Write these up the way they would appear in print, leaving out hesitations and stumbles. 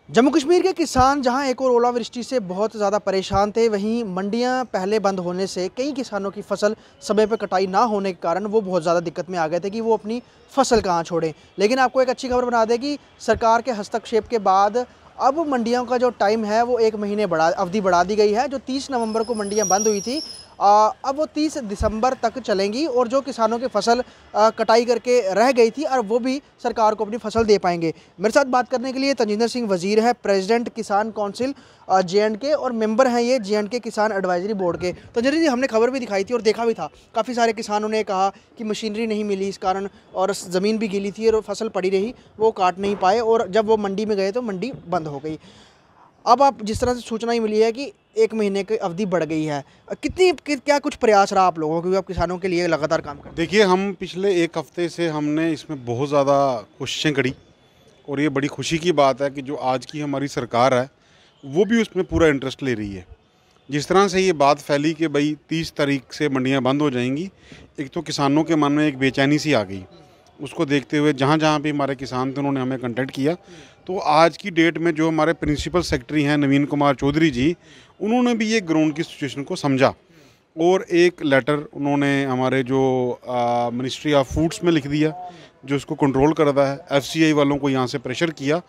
जम्मू कश्मीर के किसान जहां एक और ओलावृष्टि से बहुत ज़्यादा परेशान थे, वहीं मंडियां पहले बंद होने से कई किसानों की फसल समय पर कटाई ना होने के कारण वो बहुत ज़्यादा दिक्कत में आ गए थे कि वो अपनी फसल कहां छोड़ें। लेकिन आपको एक अच्छी खबर बना दें कि सरकार के हस्तक्षेप के बाद अब मंडियों का जो टाइम है वो 1 महीने अवधि बढ़ा दी गई है। जो 30 नवंबर को मंडियां बंद हुई थी, अब वो 30 दिसंबर तक चलेंगी और जो किसानों की फसल कटाई करके रह गई थी और वो भी सरकार को अपनी फसल दे पाएंगे। मेरे साथ बात करने के लिए तंजिंदर सिंह वजीर है, प्रेसिडेंट किसान काउंसिल J&K और मेंबर हैं ये J&K किसान एडवाइजरी बोर्ड के। तंजिंदर जी, हमने खबर भी दिखाई थी और देखा भी था, काफ़ी सारे किसानों ने कहा कि मशीनरी नहीं मिली इस कारण, और ज़मीन भी गीली थी और फसल पड़ी रही, वो काट नहीं पाए और जब वो मंडी में गए तो मंडी बंद हो गई। अब आप जिस तरह से सूचना ही मिली है कि 1 महीने की अवधि बढ़ गई है, क्या कुछ प्रयास रहा आप लोगों, क्योंकि आप किसानों के लिए लगातार काम करते देखिए, हम पिछले एक हफ्ते से हमने इसमें बहुत ज़्यादा कोशिशें करी और ये बड़ी खुशी की बात है कि जो आज की हमारी सरकार है वो भी उसमें पूरा इंटरेस्ट ले रही है। जिस तरह से ये बात फैली कि भाई 30 तारीख से मंडियां बंद हो जाएंगी, एक तो किसानों के मन में एक बेचैनी सी आ गई। उसको देखते हुए जहाँ जहाँ भी हमारे किसान थे उन्होंने हमें कांटेक्ट किया। तो आज की डेट में जो हमारे प्रिंसिपल सेक्रेटरी हैं नवीन कुमार चौधरी जी, उन्होंने भी ये ग्राउंड की सिचुएशन को समझा और एक लेटर उन्होंने हमारे जो मिनिस्ट्री ऑफ फूड्स में लिख दिया, जो इसको कंट्रोल करता है। FCI वालों को यहाँ से प्रेशर किया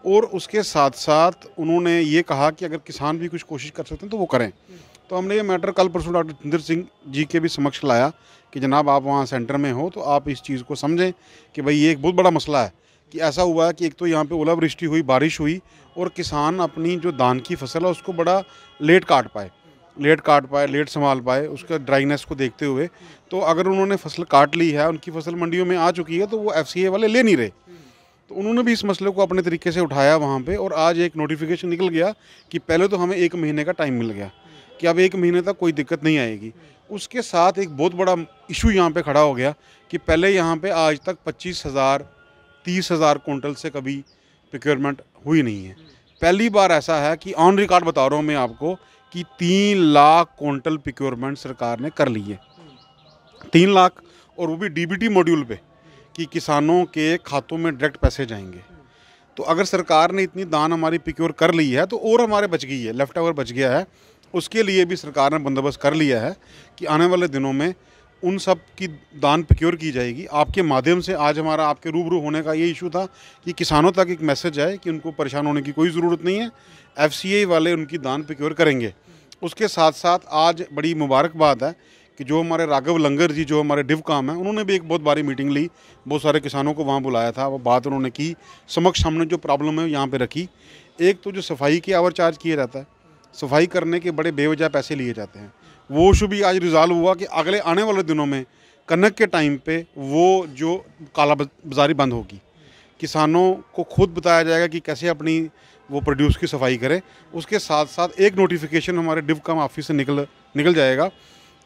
और उसके साथ साथ उन्होंने ये कहा कि अगर किसान भी कुछ कोशिश कर सकते हैं तो वो करें। तो हमने ये मैटर कल परसों डॉक्टर जितेंद्र सिंह जी के भी समक्ष लाया कि जनाब आप वहाँ सेंटर में हो तो आप इस चीज़ को समझें कि भाई ये एक बहुत बड़ा मसला है कि ऐसा हुआ है कि एक तो यहाँ पे ओलावृष्टि हुई, बारिश हुई और किसान अपनी जो धान की फसल है उसको बड़ा लेट काट पाए, लेट संभाल पाए उसका ड्राइनेस को देखते हुए। तो अगर उन्होंने फसल काट ली है, उनकी फसल मंडियों में आ चुकी है, तो वो FCI वाले ले नहीं रहे। तो उन्होंने भी इस मसले को अपने तरीके से उठाया वहाँ पे और आज एक नोटिफिकेशन निकल गया कि पहले तो हमें 1 महीने का टाइम मिल गया कि अब 1 महीने तक कोई दिक्कत नहीं आएगी। उसके साथ एक बहुत बड़ा इशू यहाँ पे खड़ा हो गया कि पहले यहाँ पे आज तक 25,000 30,000 कुंटल से कभी प्रोक्योरमेंट हुई नहीं है। पहली बार ऐसा है कि ऑन रिकॉर्ड बता रहा हूँ मैं आपको कि 3 लाख कुंटल प्रोक्योरमेंट सरकार ने कर ली है। 3 लाख, और वो भी DBT मॉड्यूल पे कि किसानों के खातों में डायरेक्ट पैसे जाएंगे। तो अगर सरकार ने इतनी दान हमारी प्रोक्योर कर ली है तो और हमारे बच गई है, लेफ्ट ओवर बच गया है। उसके लिए भी सरकार ने बंदोबस्त कर लिया है कि आने वाले दिनों में उन सब की दान प्रोक्योर की जाएगी। आपके माध्यम से आज हमारा आपके रूबरू होने का ये इशू था कि किसानों तक एक मैसेज आए कि उनको परेशान होने की कोई ज़रूरत नहीं है, FCI वाले उनकी दान प्रोक्योर करेंगे। उसके साथ साथ आज बड़ी मुबारक बात है कि जो हमारे राघव लंगर जी, जो हमारे डिव काम है, उन्होंने भी एक बहुत बड़ी मीटिंग ली, बहुत सारे किसानों को वहाँ बुलाया था। वो बात उन्होंने की, समक्ष हमने जो प्रॉब्लम है यहाँ पे रखी। एक तो जो सफाई के आवर चार्ज किया जाता है, सफाई करने के बड़े बेवजह पैसे लिए जाते हैं, वो इशू भी आज रिजॉल्व हुआ कि अगले आने वाले दिनों में कनक के टाइम पे वो जो काला बाजारी बंद होगी। किसानों को खुद बताया जाएगा कि कैसे अपनी वो प्रोड्यूस की सफाई करें। उसके साथ साथ एक नोटिफिकेशन हमारे डिव काम ऑफिस से निकल जाएगा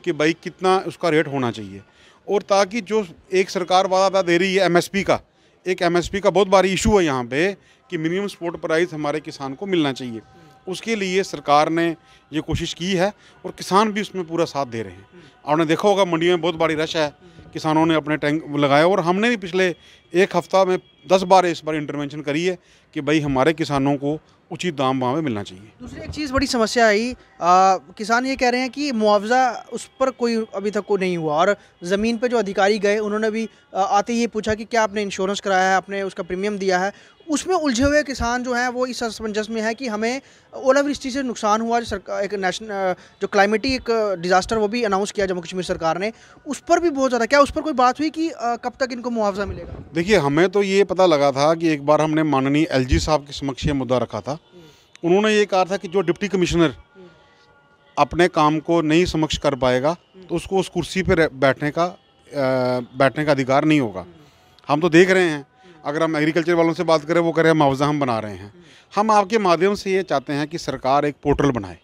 कि भाई कितना उसका रेट होना चाहिए, और ताकि जो एक सरकार वादा दे रही है MSP का, एक MSP का बहुत बड़ा इशू है यहाँ पे कि मिनिमम सपोर्ट प्राइस हमारे किसान को मिलना चाहिए। उसके लिए सरकार ने ये कोशिश की है और किसान भी उसमें पूरा साथ दे रहे हैं। आपने देखा होगा मंडियों में बहुत बड़ी रश है, किसानों ने अपने टैंक लगाया और हमने भी पिछले एक हफ्ता में 10 बार इस बार इंटरवेंशन करी है कि भाई हमारे किसानों को उचित दाम वहाँ पे मिलना चाहिए। दूसरी एक चीज़ बड़ी समस्या आई, किसान ये कह रहे हैं कि मुआवजा उस पर कोई अभी तक को नहीं हुआ, और ज़मीन पे जो अधिकारी गए उन्होंने भी आते ही पूछा कि क्या आपने इंश्योरेंस कराया है, आपने उसका प्रीमियम दिया है। उसमें उलझे हुए किसान जो हैं वो इस असमंजस में है कि हमें ओलावृष्टि से नुकसान हुआ, जो सरकार एक नेशनल जो क्लाइमेटिक डिज़ास्टर वो भी अनाउंस किया जम्मू कश्मीर सरकार ने, उस पर भी बहुत ज़्यादा, क्या उस पर कोई बात हुई कि कब तक इनको मुआवजा मिलेगा? देखिए, हमें तो ये पता लगा था कि एक बार हमने माननीय LG साहब के समक्ष ये मुद्दा रखा था। उन्होंने ये कहा था कि जो डिप्टी कमिश्नर अपने काम को नहीं समक्ष कर पाएगा तो उसको उस कुर्सी पर बैठने का अधिकार नहीं होगा। हम तो देख रहे हैं, अगर हम एग्रीकल्चर वालों से बात करें, वो कह रहे हैं मुआवजा हम बना रहे हैं। हम आपके माध्यम से ये चाहते हैं कि सरकार एक पोर्टल बनाए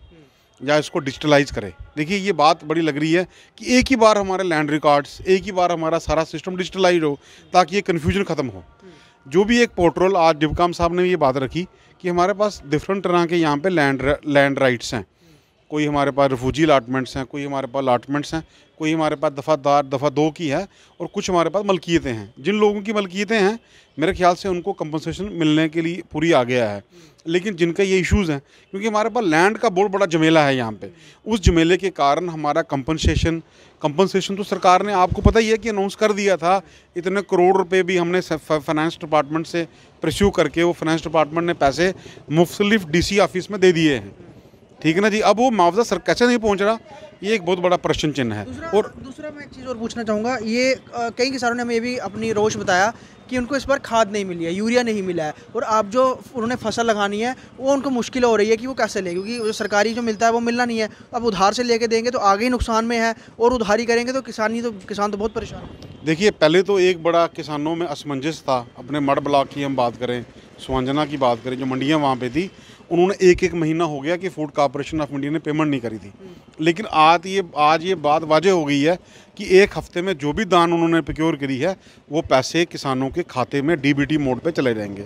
या इसको डिजिटलाइज करे। देखिए, ये बात बड़ी लग रही है कि एक ही बार हमारे लैंड रिकॉर्ड्स, एक ही बार हमारा सारा सिस्टम डिजिटलाइज हो ताकि ये कन्फ्यूजन ख़त्म हो। जो भी एक पोर्टल, आज डिवकाम साहब ने ये बात रखी कि हमारे पास डिफरेंट तरह के यहाँ पे लैंड राइट्स हैं, कोई हमारे पास रिफ्यूजी अलाटमेंट्स हैं, कोई हमारे पास अलाटमेंट्स हैं, कोई हमारे पास दफ़ा 2 की है और कुछ हमारे पास मलकियतें हैं। जिन लोगों की मलकियतें हैं मेरे ख्याल से उनको कंपनसेशन मिलने के लिए पूरी आ गया है, लेकिन जिनका ये इश्यूज़ हैं, क्योंकि हमारे पास लैंड का बहुत बड़ा झमेला है यहाँ पे, उस झमेले के कारण हमारा कंपनसेशन तो सरकार ने, आपको पता ही है कि अनाउंस कर दिया था। इतने करोड़ रुपए भी हमने फाइनेंस डिपार्टमेंट से परस्यू करके वो फाइनेंस डिपार्टमेंट ने पैसे मुख्तलिफ DC ऑफिस में दे दिए हैं, ठीक है ना जी। अब वो मुआवजा सर कैसे नहीं पहुंच रहा, ये एक बहुत बड़ा प्रश्न चिन्ह है। और दूसरा मैं एक चीज़ और पूछना चाहूँगा, ये कई किसानों ने हमें ये भी अपनी रोष बताया कि उनको इस बार खाद नहीं मिली है, यूरिया नहीं मिला है, और आप जो उन्होंने फसल लगानी है वो उनको मुश्किल हो रही है कि वो कैसे लें, क्योंकि जो सरकारी जो मिलता है वो मिलना नहीं है। अब उधार से लेके देंगे तो आगे ही नुकसान में है, और उधारी करेंगे तो किसान तो बहुत परेशान है। देखिए, पहले तो एक बड़ा किसानों में असमंजस था। अपने मड ब्लॉक की हम बात करें, सुवंजना की बात करें, जो मंडियां वहाँ पे थी, उन्होंने एक महीना हो गया कि फूड कॉर्पोरेशन ऑफ इंडिया ने पेमेंट नहीं करी थी। लेकिन आज ये बात वाजह हो गई है कि एक हफ्ते में जो भी दान उन्होंने प्रोक्योर करी है वो पैसे किसानों के खाते में DBT मोड पे चले जाएंगे।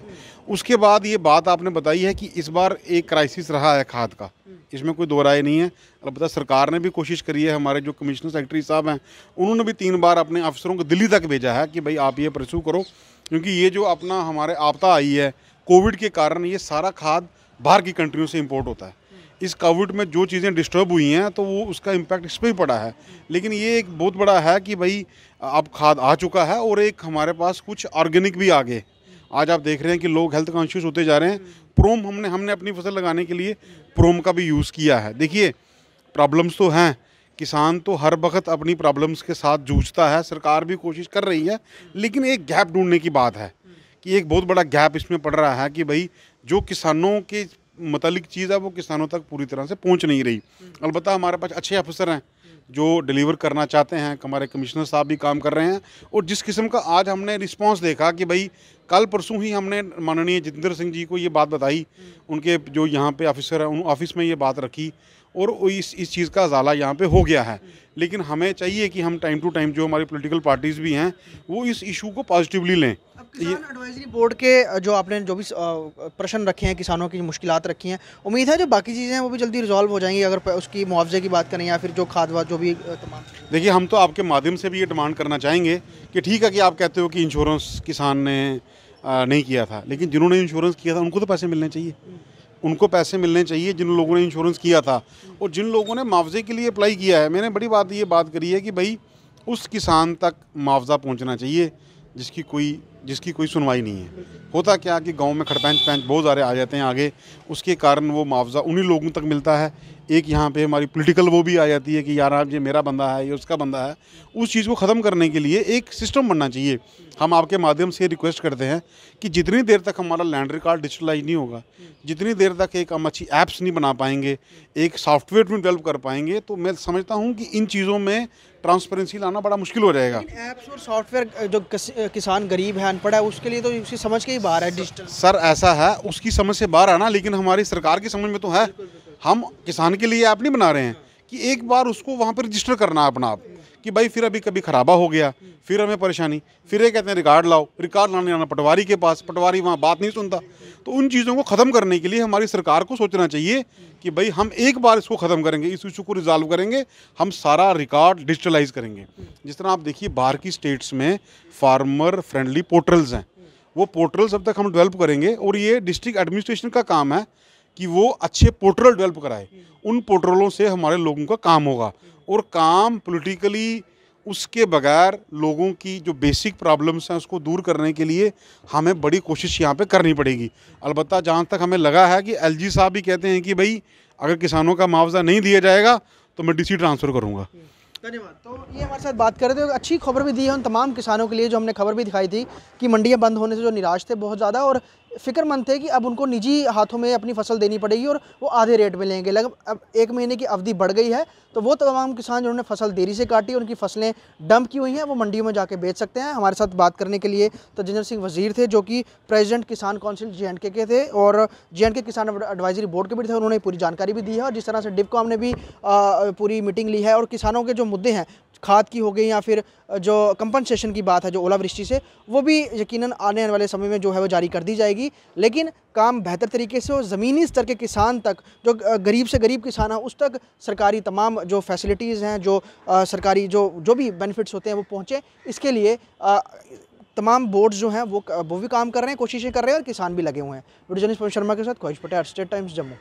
उसके बाद ये बात आपने बताई है कि इस बार एक क्राइसिस रहा है खाद का, इसमें कोई दो राय नहीं है। अलबत्ता सरकार ने भी कोशिश करी है, हमारे जो कमिश्नर सेक्रेटरी साहब हैं उन्होंने भी 3 बार अपने अफसरों को दिल्ली तक भेजा है कि भाई आप ये परस्यू करो, क्योंकि ये जो अपना हमारे आपदा आई है कोविड के कारण, ये सारा खाद बाहर की कंट्रियों से इंपोर्ट होता है। इस कोविड में जो चीज़ें डिस्टर्ब हुई हैं तो वो उसका इम्पैक्ट इस पर भी पड़ा है। लेकिन ये एक बहुत बड़ा है कि भाई अब खाद आ चुका है और एक हमारे पास कुछ ऑर्गेनिक भी आ गए। आज आप देख रहे हैं कि लोग हेल्थ कॉन्शियस होते जा रहे हैं। प्रोम हमने अपनी फसल लगाने के लिए प्रोम का भी यूज़ किया है। देखिए, प्रॉब्लम्स तो हैं, किसान तो हर वक्त अपनी प्रॉब्लम्स के साथ जूझता है, सरकार भी कोशिश कर रही है, लेकिन एक गैप ढूंढने की बात है कि एक बहुत बड़ा गैप इसमें पड़ रहा है कि भाई जो किसानों के मतलब चीज़ है वो किसानों तक पूरी तरह से पहुंच नहीं रही। अलबत्ता हमारे पास अच्छे अफसर हैं जो डिलीवर करना चाहते हैं, हमारे कमिश्नर साहब भी काम कर रहे हैं। और जिस किस्म का आज हमने रिस्पांस देखा कि भाई कल परसों ही हमने माननीय जितेंद्र सिंह जी को ये बात बताई, उनके जो यहाँ पे ऑफिसर हैं उन ऑफिस में ये बात रखी और इस चीज़ का उजाला यहाँ पे हो गया है। लेकिन हमें चाहिए कि हम टाइम टू टाइम, जो हमारी पॉलिटिकल पार्टीज़ भी हैं, वो इस इशू को पॉजिटिवली लें। किसान एडवाइजरी बोर्ड के जो आपने जो भी प्रश्न रखे हैं, किसानों की मुश्किलात रखी हैं, उम्मीद है जो बाकी चीज़ें हैं वो भी जल्दी रिजॉल्व हो जाएंगी, अगर उसकी मुआवजे की बात करें या फिर जो खाद वाद जो भी तमाम। देखिए, हम तो आपके माध्यम से भी ये डिमांड करना चाहेंगे कि ठीक है कि आप कहते हो कि इंश्योरेंस किसान ने नहीं किया था, लेकिन जिन्होंने इंश्योरेंस किया था उनको तो पैसे मिलने चाहिए। उनको पैसे मिलने चाहिए जिन लोगों ने इंश्योरेंस किया था और जिन लोगों ने मुआवजे के लिए अप्लाई किया है। मैंने बड़ी बात ये बात करी है कि भाई उस किसान तक मुआवजा पहुंचना चाहिए जिसकी कोई सुनवाई नहीं है। होता क्या कि गांव में खड़पेंच बहुत सारे आ जाते हैं आगे, उसके कारण वो मुआवजा उन्हीं लोगों तक मिलता है। एक यहाँ पे हमारी पॉलिटिकल वो भी आ जाती है कि यार आप ये मेरा बंदा है, ये उसका बंदा है। उस चीज़ को ख़त्म करने के लिए एक सिस्टम बनना चाहिए। हम आपके माध्यम से रिक्वेस्ट करते हैं कि जितनी देर तक हमारा लैंड रिकॉर्ड डिजिटलाइज नहीं होगा, जितनी देर तक एक हम अच्छी ऐप्स नहीं बना पाएंगे, एक सॉफ्टवेयर नहीं डेवलप कर पाएंगे, तो मैं समझता हूँ कि इन चीज़ों में ट्रांसपेरेंसी लाना बड़ा मुश्किल हो जाएगा। ऐप्स और सॉफ्टवेयर जो किसान गरीब है, अनपढ़ है, उसके लिए तो उसकी समझ के ही बाहर है डिजिटल। सर ऐसा है, उसकी समझ से बाहर आना, लेकिन हमारी सरकार की समझ में तो है। हम किसान के लिए ऐप नहीं बना रहे हैं कि एक बार उसको वहाँ पर रजिस्टर करना है अपना आप, कि भाई फिर अभी कभी खराबा हो गया, फिर हमें परेशानी, फिर ये कहते हैं रिकॉर्ड लाओ, रिकॉर्ड लाने जाना पटवारी के पास, पटवारी वहाँ बात नहीं सुनता। तो उन चीज़ों को ख़त्म करने के लिए हमारी सरकार को सोचना चाहिए कि भाई हम एक बार इसको ख़त्म करेंगे, इस इशू को रिजॉल्व करेंगे, हम सारा रिकॉर्ड डिजिटलाइज करेंगे। जिस तरह आप देखिए बाहर की स्टेट्स में फार्मर फ्रेंडली पोर्टल्स हैं, वो पोर्टल्स अब तक हम डेवलप करेंगे और ये डिस्ट्रिक्ट एडमिनिस्ट्रेशन का काम है कि वो अच्छे पोर्टल डेवलप कराए। उन पोर्टलों से हमारे लोगों का काम होगा और काम पॉलिटिकली उसके बगैर लोगों की जो बेसिक प्रॉब्लम्स हैं उसको दूर करने के लिए हमें बड़ी कोशिश यहाँ पे करनी पड़ेगी। अलबत्ता जहाँ तक हमें लगा है कि LG साहब भी कहते हैं कि भाई अगर किसानों का मुआवजा नहीं दिया जाएगा तो मैं DC ट्रांसफ़र करूँगा। धन्यवाद। तो ये हमारे साथ बात कर रहे थे, अच्छी खबर भी दी है उन तमाम किसानों के लिए जो हमने खबर भी दिखाई थी कि मंडियां बंद होने से जो निराश थे बहुत ज़्यादा और फ़िक्रमंद थे कि अब उनको निजी हाथों में अपनी फसल देनी पड़ेगी और वो आधे रेट में लेंगे। लगभग अब 1 महीने की अवधि बढ़ गई है, तो वो तमाम किसान जिन्होंने फसल देरी से काटी, उनकी फसलें डंप की हुई हैं, वो मंडियों में जाके बेच सकते हैं। हमारे साथ बात करने के लिए तजिंदर सिंह वज़ीर थे, जो कि प्रेसिडेंट किसान काउंसिल J&K के थे और J&K किसान एडवाइजरी बोर्ड के भी थे। उन्होंने पूरी जानकारी भी दी है और जिस तरह से डिप्कॉम ने भी पूरी मीटिंग ली है और किसानों के जो मुद्दे हैं, खाद की हो गई या फिर जो कंपनसेशन की बात है जो ओलावृष्टि से, वो भी यकीनन आने वाले समय में जो है वो जारी कर दी जाएगी। जाएगी, लेकिन काम बेहतर तरीके से और ज़मीनी स्तर के किसान तक, जो गरीब से गरीब किसान है उस तक सरकारी तमाम जो फैसिलिटीज़ हैं, जो सरकारी जो भी बेनिफिट्स होते हैं वो पहुँचे। इसके लिए तमाम बोर्ड्स जो हैं वो भी काम कर रहे हैं, कोशिशें कर रहे हैं और किसान भी लगे हुए हैं। वीडियो जर्नलिस्ट पवन शर्मा के साथ ख्वाहिश पटेल, स्टेट टाइम्स, जम्मू।